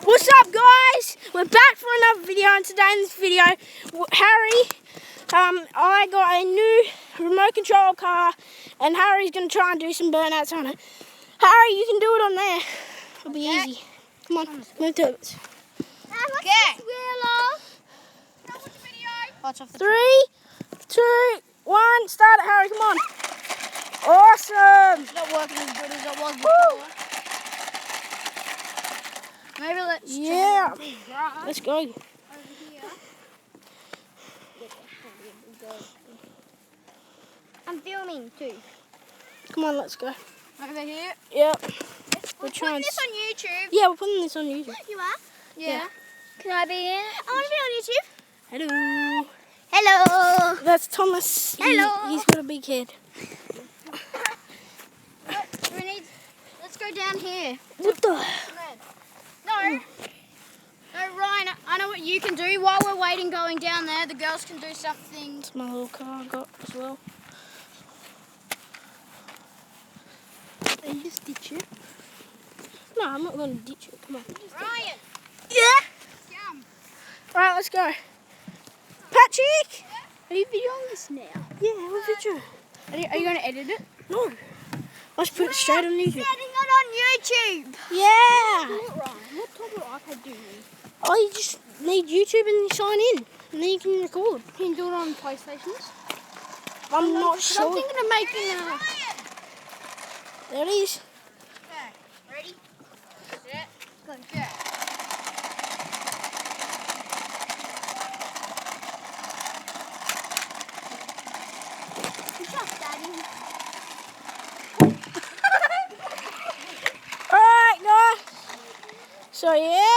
What's up, guys? We're back for another video, and today in this video, Harry, I got a new remote control car, and Harry's going to try and do some burnouts on it. Harry, you can do it on there. It'll be easy. Come on, move to it. Three, two, one, start it, Harry, come on. Awesome. It's not working as good as it was before. Maybe let's Yeah. try the grass Let's go. over here. I'm filming too. Come on, let's go. Over here. Yep. We're trying putting this on YouTube. Yeah, we're putting this on YouTube. You are? Yeah. Can I be in it? I want to be on YouTube. Hello. Hello. That's Thomas. Hello. He's got a big head. Let's go down here. What the? No, Ryan, I know what you can do. While we're waiting going down there, the girls can do something. It's my little car I got as well. Are you just ditch it? No, I'm not going to ditch it. Come on. Ryan! Yeah? Yum. Alright, let's go. Patrick! Are you videoing this now? Yeah, what video? Are you going to edit it? No. Let's put it straight on YouTube. Getting it on YouTube. Yeah! What type of iPad do you need? Oh, you just need YouTube and you sign in. And then you can record. Can you do it on PlayStations? I'm not I'm sure. thinking of making a... There it is. Okay, ready? Set, go. Good job, Daddy. Alright, guys. So, yeah.